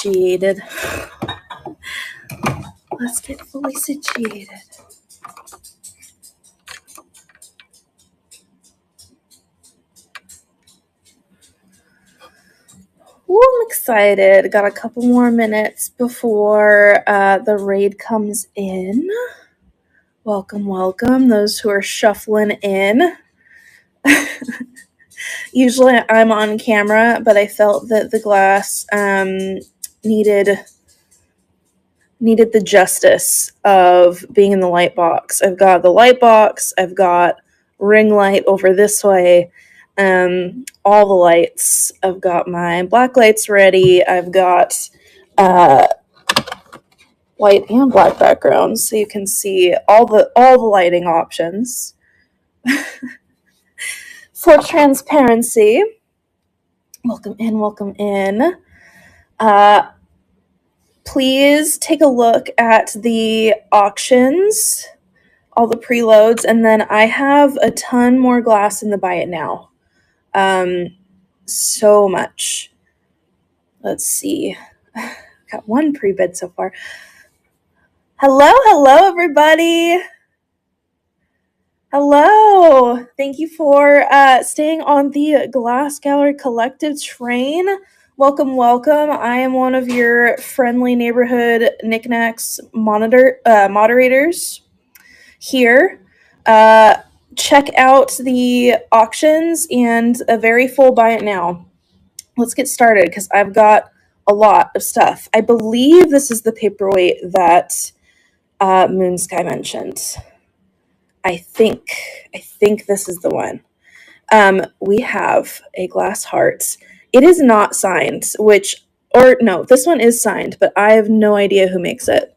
Situated. Let's get fully situated. Ooh, I'm excited. Got a couple more minutes before the raid comes in. Welcome, welcome. Those who are shuffling in. Usually I'm on camera, but I felt that the glass needed the justice of being in the light box. I've got the light box. I've got ring light over this way. All the lights. I've got my black lights ready. I've got white and black backgrounds, so you can see all the lighting options. For transparency, welcome in, welcome in. Please take a look at the auctions, all the preloads, and then I have a ton more glass in the buy it now. So much. Let's see. Got one pre-bid so far. Hello, everybody. Hello. Thank you for staying on the Glass Gallery Collective train. Welcome, welcome. I am one of your friendly neighborhood knickknacks moderators here. Check out the auctions and a very full buy it now. Let's get started because I've got a lot of stuff. I believe this is the paperweight that Moon Sky mentioned. I think this is the one. We have a glass heart. It is not signed, this one is signed, but I have no idea who makes it.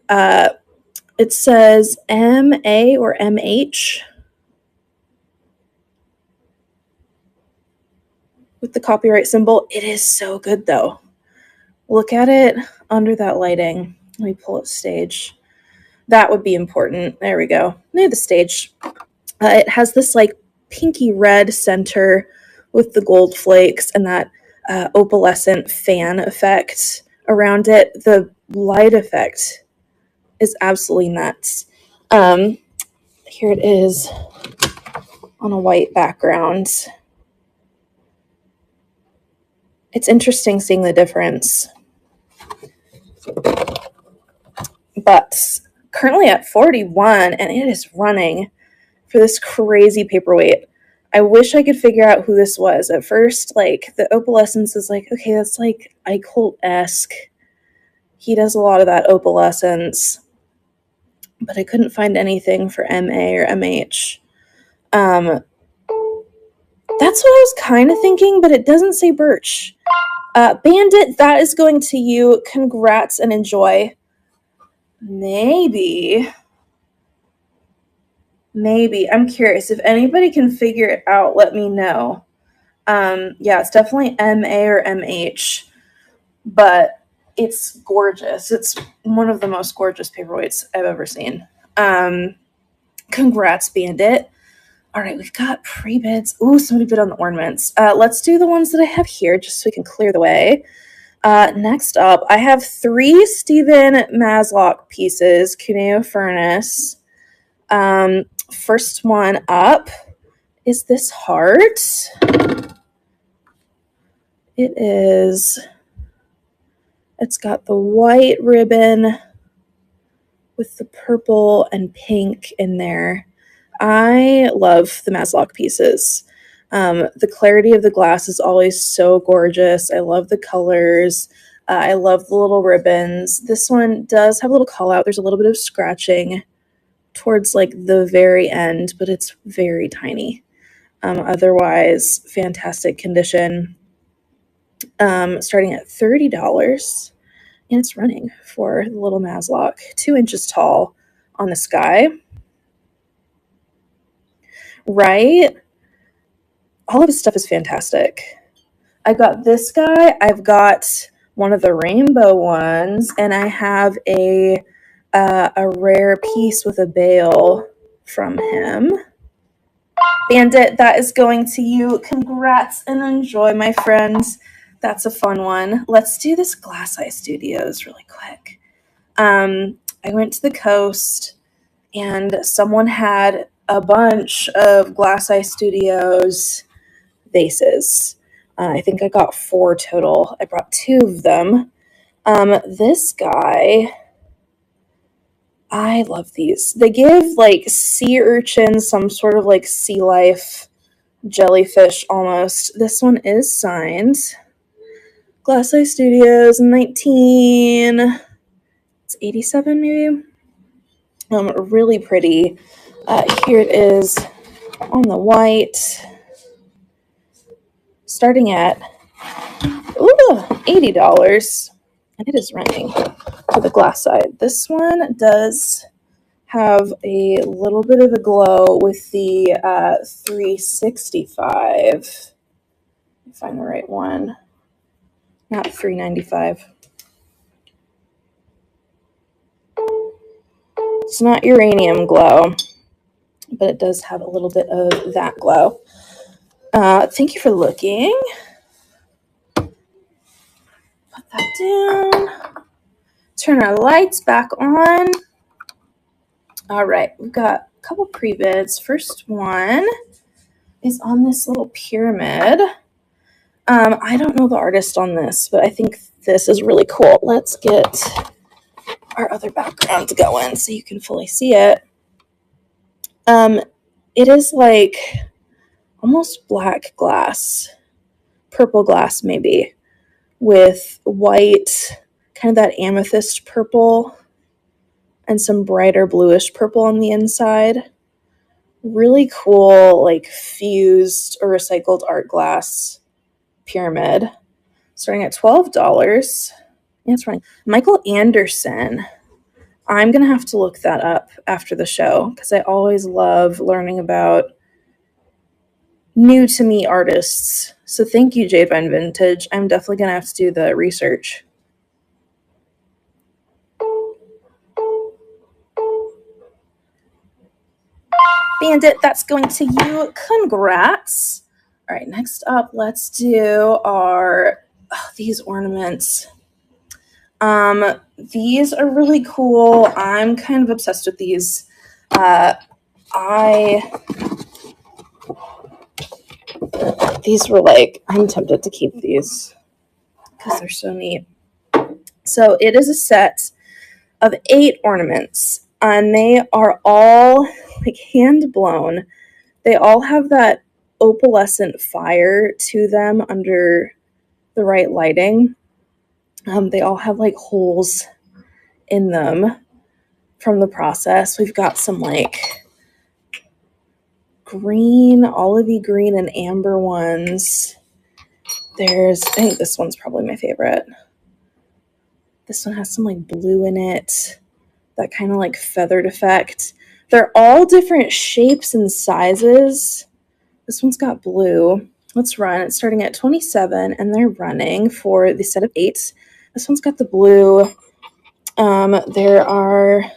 It says MA or MH with the copyright symbol. It is so good though. Look at it under that lighting. Let me pull up stage. That would be important. There we go. Near the stage. It has this like pinky red center with the gold flakes and that opalescent fan effect around it. The light effect is absolutely nuts. Here it is on a white background. It's interesting seeing the difference. But currently at 41, and it is running for this crazy paperweight. I wish I could figure out who this was. At first, like, the opalescence is like, okay, that's like Eichholt-esque. He does a lot of that opalescence. But I couldn't find anything for MA or MH. That's what I was kind of thinking, but it doesn't say Birch. Bandit, that is going to you. Congrats and enjoy. Maybe. I'm curious. If anybody can figure it out, let me know. Yeah, it's definitely MA or MH, but it's gorgeous. It's one of the most gorgeous paperweights I've ever seen. Congrats, Bandit. All right, we've got pre-bids. Ooh, somebody bid on the ornaments. Let's do the ones that I have here just so we can clear the way. Next up, I have 3 Stephen Maslock pieces, Cuneo Furnace. First one up is this heart. It's got the white ribbon with the purple and pink in there. I love the Maslock pieces. The clarity of the glass is always so gorgeous. I love the colors. I love the little ribbons. This one does have a little call out. There's a little bit of scratching towards like the very end, but it's very tiny. Otherwise, fantastic condition. Starting at $30, and it's running for the little Maslock, 2 inches tall on the sky. Right? All of his stuff is fantastic. I've got this guy. I've got one of the rainbow ones, and I have a rare piece with a bale from him. Bandit, that is going to you. Congrats and enjoy, my friends. That's a fun one. Let's do this Glass Eye Studios really quick. I went to the coast and someone had a bunch of Glass Eye Studios vases. I think I got 4 total. I brought 2 of them. This guy, I love these. They give like sea urchins some sort of like sea life jellyfish almost. This one is signed. Glass Eye Studios, 1987 maybe. Really pretty. Here it is on the white, starting at $80, and it is running for the glass side. This one does have a little bit of a glow with the 365. Find the right one. Not 395. It's not uranium glow, but it does have a little bit of that glow. Thank you for looking. Put that down. Turn our lights back on. All right, we've got a couple pre-bids. First one is on this little pyramid. I don't know the artist on this, but I think this is really cool. Let's get our other background going so you can fully see it. It is like almost black glass, purple glass maybe, with white, kind of that amethyst purple, and some brighter bluish purple on the inside. Really cool, like fused or recycled art glass pyramid, starting at $12. Yeah, it's running. Michael Anderson. I'm going to have to look that up after the show because I always love learning about new to me artists. So thank you, Jadevine Vintage. I'm definitely going to have to do the research. Bandit, that's going to you. Congrats. All right, next up, let's do these ornaments. These are really cool. I'm kind of obsessed with these. These were like, I'm tempted to keep these because they're so neat. So it is a set of 8 ornaments, and they are all like hand blown. They all have that opalescent fire to them under the right lighting. They all have like holes in them from the process. We've got some like green, olivey green, and amber ones. I think this one's probably my favorite. This one has some like blue in it, that kind of like feathered effect. They're all different shapes and sizes. This one's got blue. Let's run. It's starting at 27, and they're running for the set of 8. This one's got the blue. There are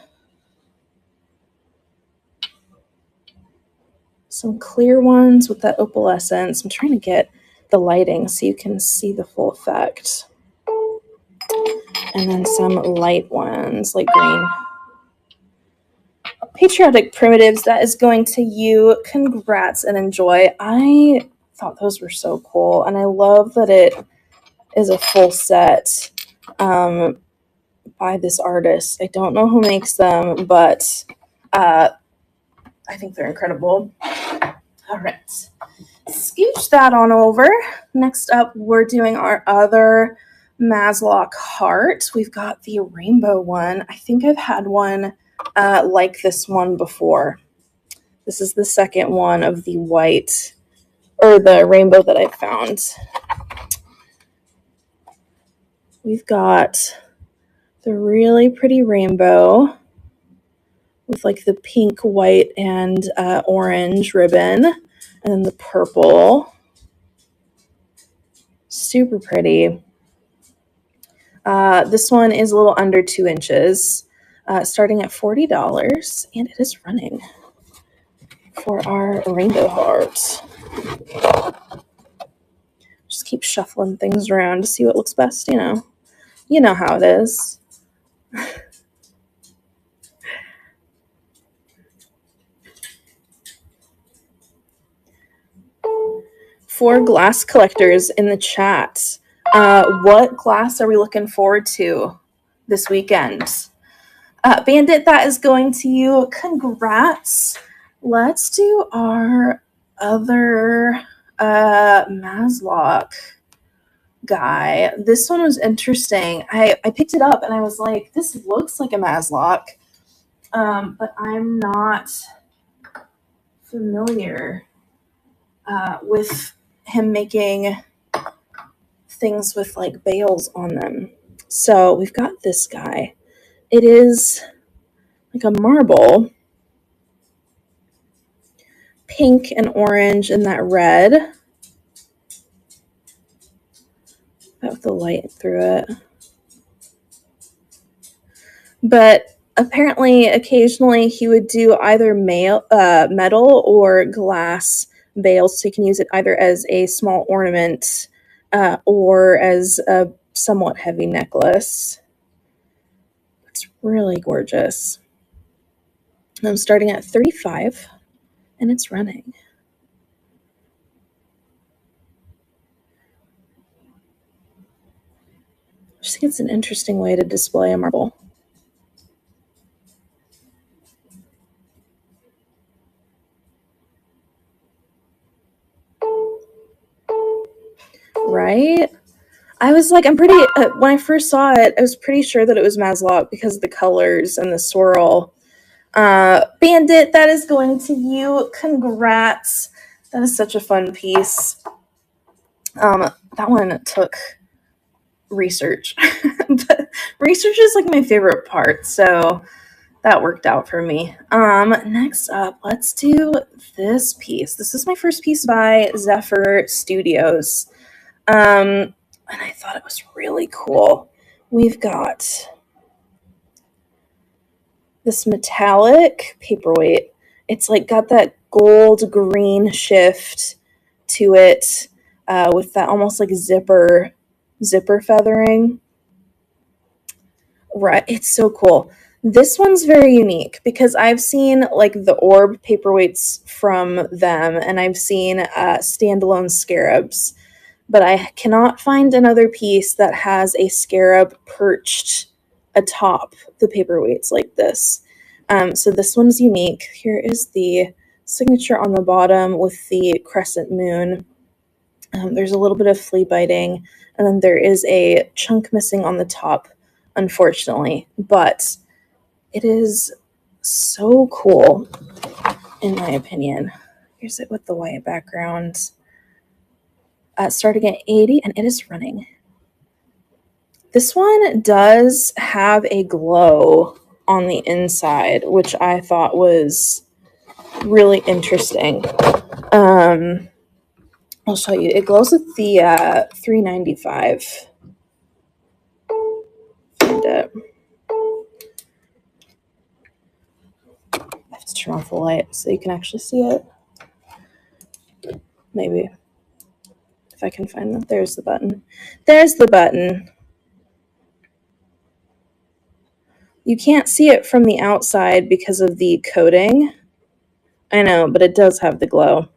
some clear ones with that opalescence. I'm trying to get the lighting so you can see the full effect. And then some light ones, like green. Patriotic Primitives, that is going to you. Congrats and enjoy. I thought those were so cool, and I love that it is a full set by this artist. I don't know who makes them, but I think they're incredible. All right, scooch that on over. Next up, we're doing our other Maslock heart. We've got the rainbow one. I think I've had one like this one before. This is the second one of the white or the rainbow that I found. We've got the really pretty rainbow with like the pink, white, and orange ribbon, and then the purple. Super pretty. This one is a little under 2 inches, starting at $40, and it is running for our rainbow heart. Just keep shuffling things around to see what looks best, you know. You know how it is. For glass collectors in the chat, what glass are we looking forward to this weekend? Bandit, that is going to you. Congrats. Let's do our other Maslock guy. This one was interesting. I picked it up and I was like, this looks like a Maslock, but I'm not familiar with him making things with like bales on them. So we've got this guy. It is like a marble, pink and orange and that red. With the light through it. But apparently, occasionally, he would do either metal or glass bales, so you can use it either as a small ornament or as a somewhat heavy necklace. It's really gorgeous. I'm starting at 35, and it's running. I just think it's an interesting way to display a marble. Right? I was like, I'm pretty, when I first saw it, I was pretty sure that it was Maslock because of the colors and the swirl. Bandit, that is going to you. Congrats. That is such a fun piece. That one took research. But research is like my favorite part, so that worked out for me. Next up, let's do this piece. This is my first piece by Zephyr Studios. And I thought it was really cool. We've got this metallic paperweight. It's like got that gold green shift to it with that almost like zipper feathering. Right, it's so cool. This one's very unique because I've seen like the orb paperweights from them, and I've seen standalone scarabs, but I cannot find another piece that has a scarab perched atop the paperweights like this. So this one's unique. Here is the signature on the bottom with the crescent moon. There's a little bit of flea biting, and then there is a chunk missing on the top, unfortunately, but it is so cool, in my opinion. Here's it with the white background. Starting at 80, and it is running. This one does have a glow on the inside, which I thought was really interesting. I'll show you. It glows with the $3.95. Find it. I have to turn off the light so you can actually see it. Maybe. If I can find that. There's the button. There's the button. You can't see it from the outside because of the coating. I know, but it does have the glow.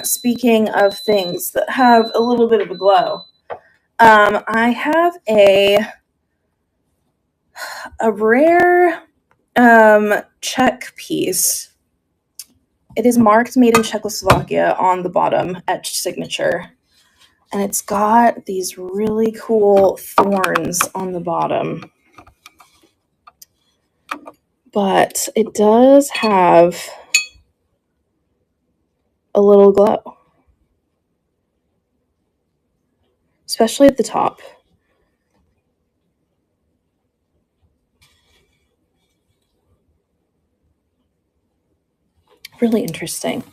Speaking of things that have a little bit of a glow, I have a rare Czech piece. It is marked made in Czechoslovakia on the bottom, etched signature. And it's got these really cool thorns on the bottom. But it does have a little glow, especially at the top. Really interesting.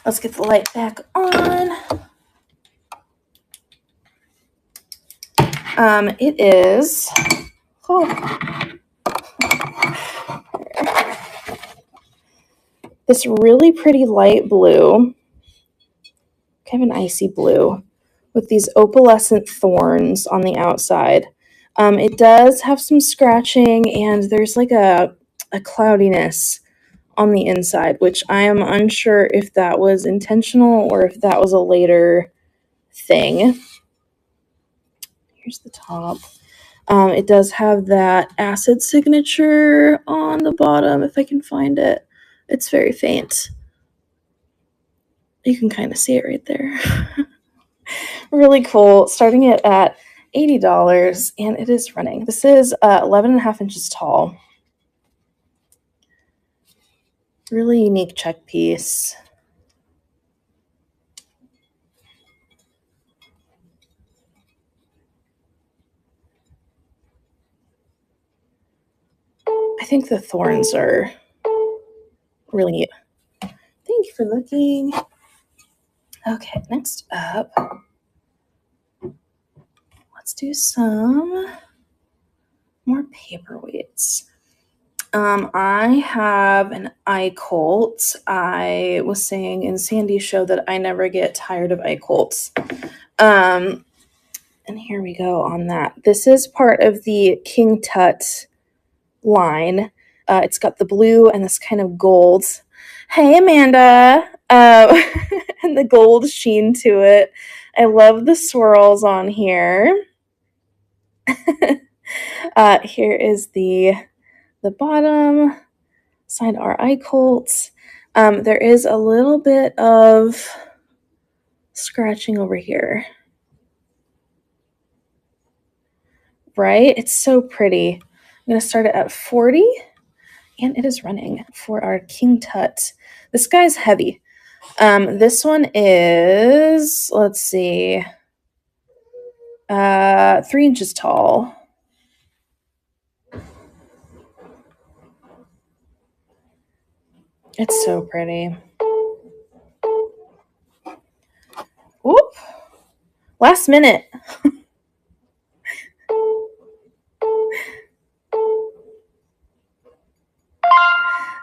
Let's get the light back on. It is this really pretty light blue. kind of an icy blue with these opalescent thorns on the outside. It does have some scratching, and there's like a cloudiness on the inside, which I am unsure if that was intentional or if that was a later thing. Here's the top. It does have that acid signature on the bottom, if I can find it. It's very faint. You can kind of see it right there. Really cool. Starting it at $80, and it is running. This is 11.5 inches tall. Really unique check piece. I think the thorns are really neat. Thank you for looking. Okay, next up, let's do some more paperweights. I have an eye colt. I was saying in Sandy's show that I never get tired of eye colts. And here we go on that. This is part of the King Tut line. It's got the blue and this kind of gold. Hey, Amanda. And the gold sheen to it. I love the swirls on here. Here is the bottom. Side our eye colts. There is a little bit of scratching over here. Right? It's so pretty. I'm going to start it at 40, and it is running for our King Tut. This guy's heavy. This one is, let's see, 3 inches tall. It's so pretty. Whoop. Last minute.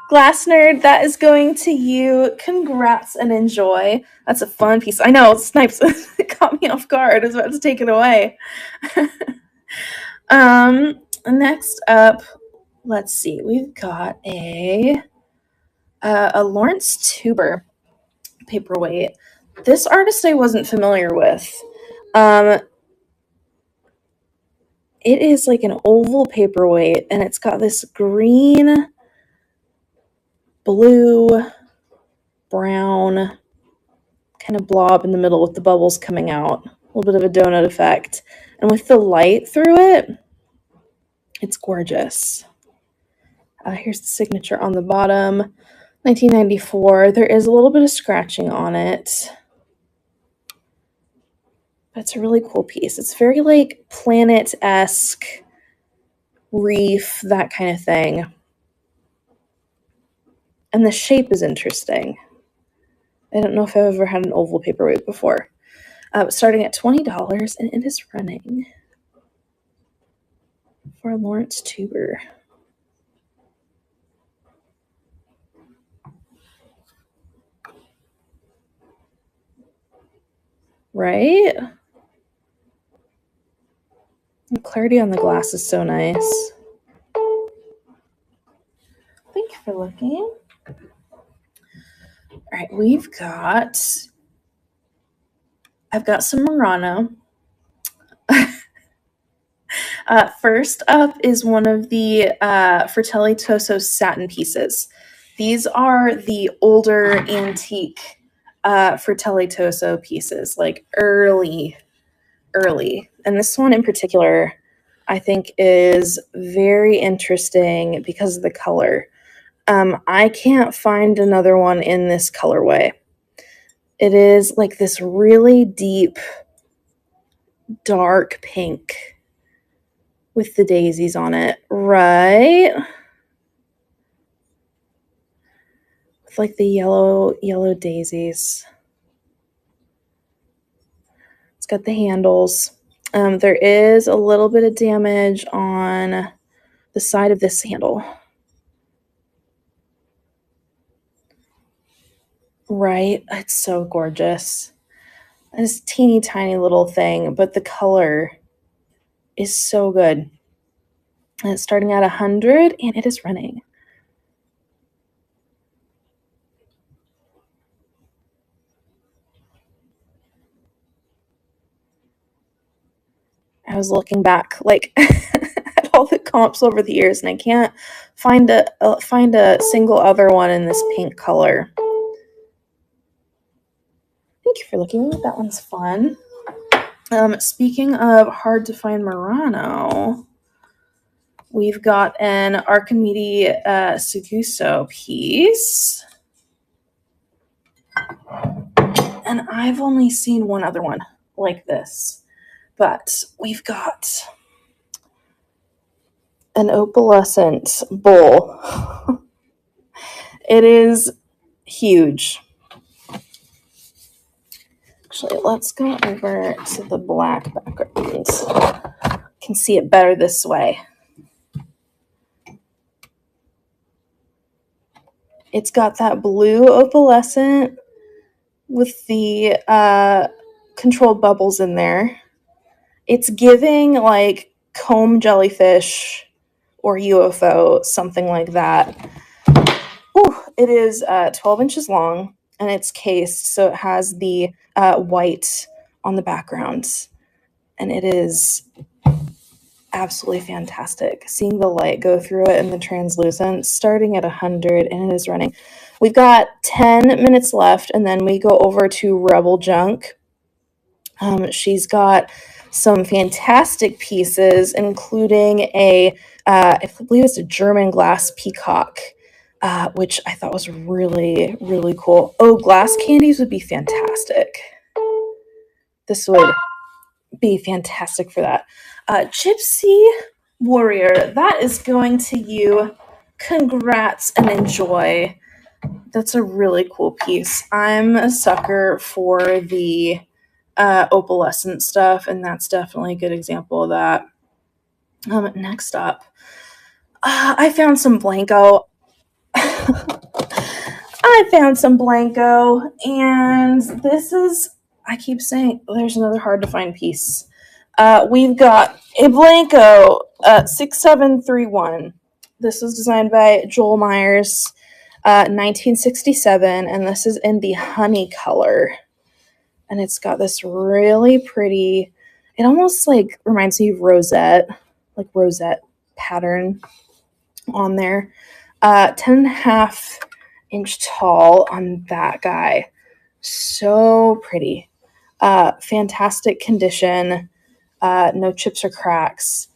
Glass Nerd, that is going to you. Congrats and enjoy. That's a fun piece. I know, Snipes caught me off guard. I was about to take it away. Next up, let's see. We've got a Lawrence Tuber paperweight. This artist I wasn't familiar with. It is like an oval paperweight, and it's got this green, blue, brown kind of blob in the middle with the bubbles coming out. A little bit of a donut effect. And with the light through it, it's gorgeous. Here's the signature on the bottom. 1994. There is a little bit of scratching on it. But it's a really cool piece. It's very like planet-esque, reef, that kind of thing. And the shape is interesting. I don't know if I've ever had an oval paperweight before. Starting at $20, and it is running for Lawrence Tuber. Right? The clarity on the glass is so nice. Thank you for looking. All right, I've got some Murano. First up is one of the Fratelli Toso satin pieces. These are the older antique Fratelli Toso pieces, like early. And this one in particular, I think, is very interesting because of the color. I can't find another one in this colorway. It is like this really deep, dark pink with the daisies on it, right? With like the yellow daisies. It's got the handles. There is a little bit of damage on the side of this handle. Right? It's so gorgeous. This teeny tiny little thing, but the color is so good. And it's starting at 100 and it is running. I was looking back like at all the comps over the years and I can't find a single other one in this pink color. Thank you for looking. That one's fun. Speaking of hard to find Murano, we've got an Archimedes Seguso piece. And I've only seen one other one like this. But we've got an opalescent bowl. It is huge. Actually, let's go over to the black background. Can see it better this way. It's got that blue opalescent with the controlled bubbles in there. It's giving like comb jellyfish or UFO, something like that. Ooh, it is 12 inches long and it's cased, so it has the white on the background, and it is absolutely fantastic. Seeing the light go through it and the translucent, starting at 100, and it is running. We've got 10 minutes left, and then we go over to Rebel Junk. She's got some fantastic pieces, including I believe it's a German glass peacock, which I thought was really, really cool. Oh, glass candies would be fantastic. This would be fantastic for that. Gypsy Warrior, that is going to you. Congrats and enjoy. That's a really cool piece. I'm a sucker for the opalescent stuff, and that's definitely a good example of that. Next up, I found some Blanco. I found some Blanco, and this is, I keep saying, there's another hard to find piece. We've got a Blanco 6731. This was designed by Joel Myers, 1967, and this is in the honey color. And it's got this really pretty, it almost like reminds me of rosette pattern on there. 10.5 inch tall on that guy. So pretty. Fantastic condition. No chips or cracks.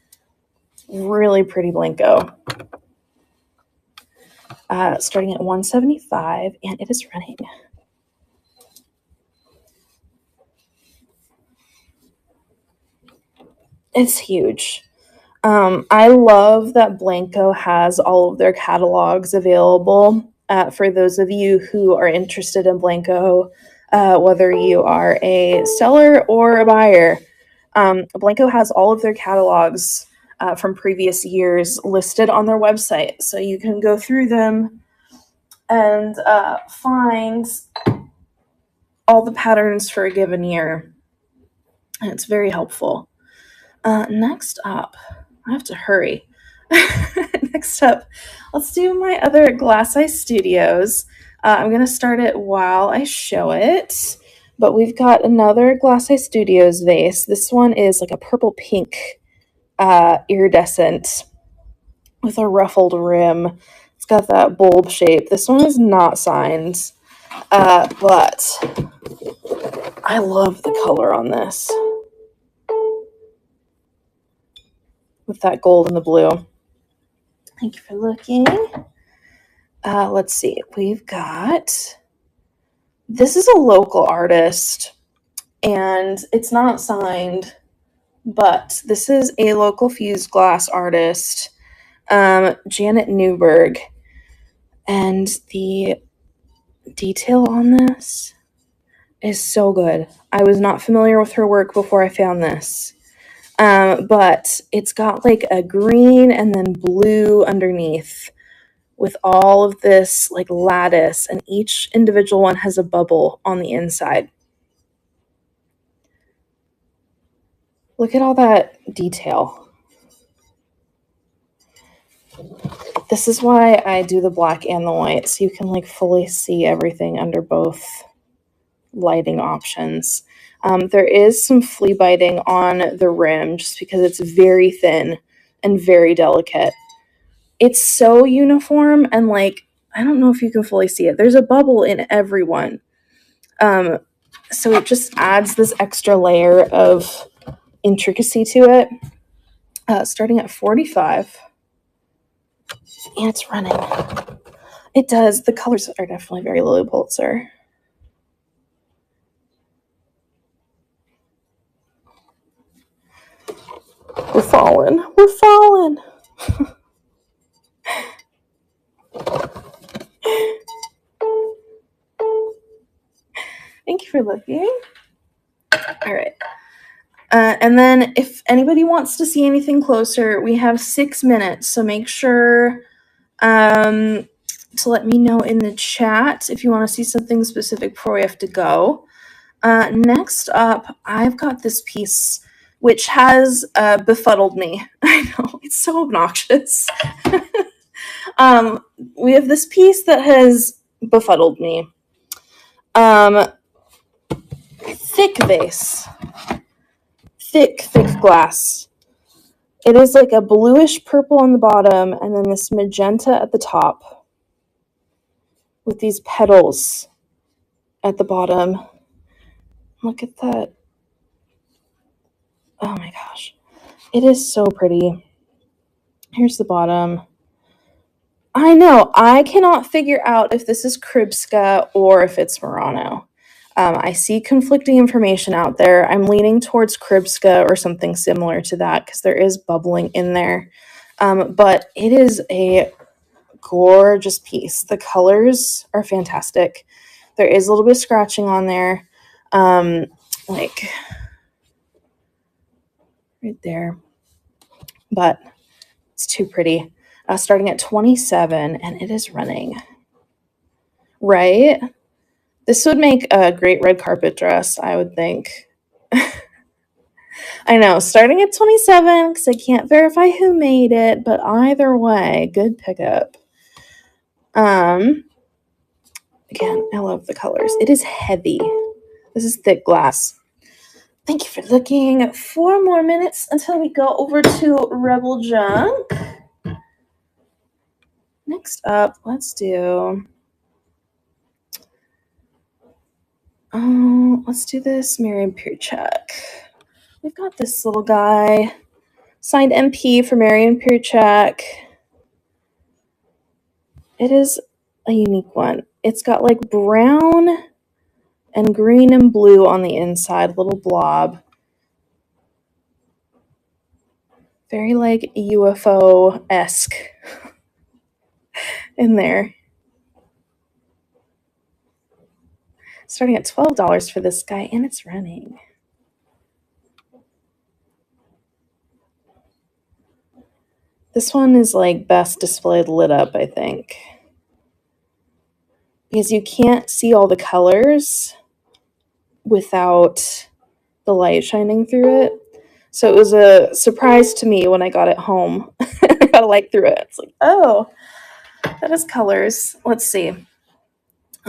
Really pretty Blanco. Starting at 175, and it is running. It's huge. I love that Blanco has all of their catalogs available for those of you who are interested in Blanco, whether you are a seller or a buyer. Blanco has all of their catalogs from previous years listed on their website, so you can go through them and find all the patterns for a given year. And it's very helpful. Next up, I have to hurry. Next up, let's do my other Glass Eye Studios. I'm going to start it while I show it. But we've got another Glass Eye Studios vase. This one is like a purple pink iridescent with a ruffled rim. It's got that bulb shape. This one is not signed, but I love the color on this with that gold and the blue. Thank you for looking. Let's see. We've got, this is a local artist, and it's not signed, but this is a local fused glass artist, Janet Newberg, and the detail on this is so good. I was not familiar with her work before I found this, but it's got like a green and then blue underneath with all of this like lattice, and each individual one has a bubble on the inside. Look at all that detail. This is why I do the black and the white, so you can like fully see everything under both lighting options. There is some flea biting on the rim just because it's very thin and very delicate. It's so uniform and like, I don't know if you can fully see it. There's a bubble in every one. So it just adds this extra layer of intricacy to it. Starting at 45. And it's running. It does. The colors are definitely very Lily Pulitzer. We're falling. We're falling. Thank you for looking. All right. And then if anybody wants to see anything closer, we have 6 minutes. So make sure to let me know in the chat if you want to see something specific before we have to go. Next up, I've got this piece which has befuddled me. I know, it's so obnoxious. We have this piece that has befuddled me. Thick vase. Thick glass. It is like a bluish purple on the bottom and then this magenta at the top with these petals at the bottom. Look at that. Oh my gosh. It is so pretty. Here's the bottom. I know. I cannot figure out if this is Kribska or if it's Murano. I see conflicting information out there. I'm leaning towards Kribska or something similar to that because there is bubbling in there. But it is a gorgeous piece. The colors are fantastic. There is a little bit of scratching on there. Like right there. But it's too pretty. Starting at 27 and it is running. Right? This would make a great red carpet dress, I would think. I know, starting at 27 because I can't verify who made it, but either way, good pickup. Again, I love the colors. It is heavy. This is thick glass. Thank you for looking. 4 more minutes until we go over to Rebel Junk. Next up, let's do this Marion Pierchak. We've got this little guy, signed MP for Marion Pierchak. It is a unique one. It's got like brown and green and blue on the inside, little blob. Very like UFO-esque in there. Starting at $12 for this guy, and it's running. This one is like best displayed lit up, I think. Because you can't see all the colors without the light shining through it. So it was a surprise to me when I got it home. I got a light through it. It's like, oh, that is colors. Let's see.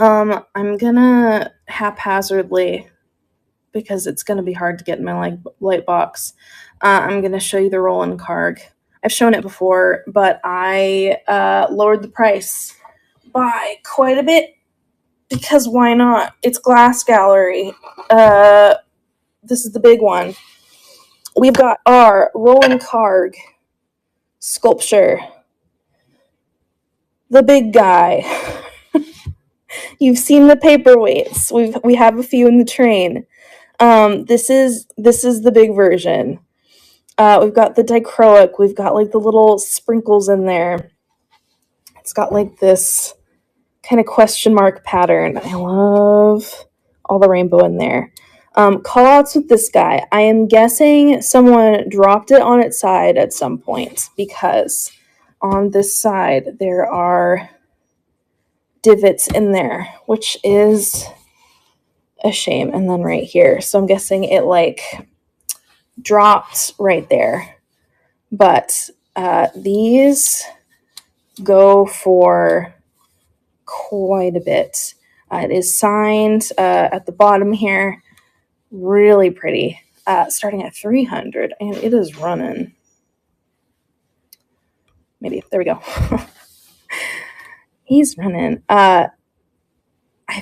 I'm gonna haphazardly, because it's gonna be hard to get in my light box. I'm gonna show you the Roland card. I've shown it before, but I lowered the price by quite a bit because why not? It's Glass Gallery. This is the big one. We've got our Roland Karg sculpture. The big guy. You've seen the paperweights. We have a few in the train. This is the big version. We've got the dichroic. We've got like the little sprinkles in there. It's got like this kind of question mark pattern. I love all the rainbow in there. Call outs with this guy. I am guessing someone dropped it on its side at some point because on this side there are divots in there, which is a shame. And then right here. So I'm guessing it like dropped right there. But these go for quite a bit. It is signed at the bottom here. Really pretty. Starting at 300, and it is running. Maybe. There we go. He's running. I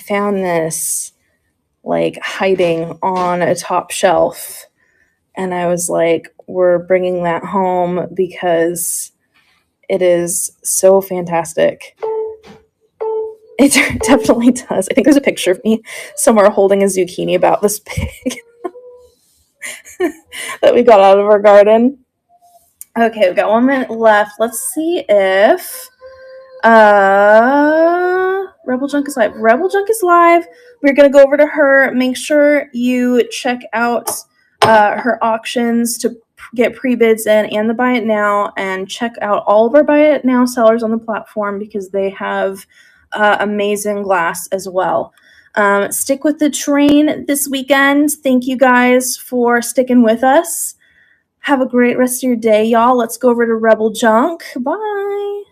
found this like hiding on a top shelf, and I was like, we're bringing that home because it is so fantastic. It definitely does. I think there's a picture of me somewhere holding a zucchini about this big that we got out of our garden. Okay, we've got 1 minute left. Let's see if Rebel Junk is live. Rebel Junk is live. We're gonna go over to her. Make sure you check out her auctions to get pre-bids in and the buy it now, and check out all of our buy it now sellers on the platform because they have amazing glass as well. Stick with the train this weekend. Thank you guys for sticking with us. Have a great rest of your day, y'all. Let's go over to Rebel Junk. Bye.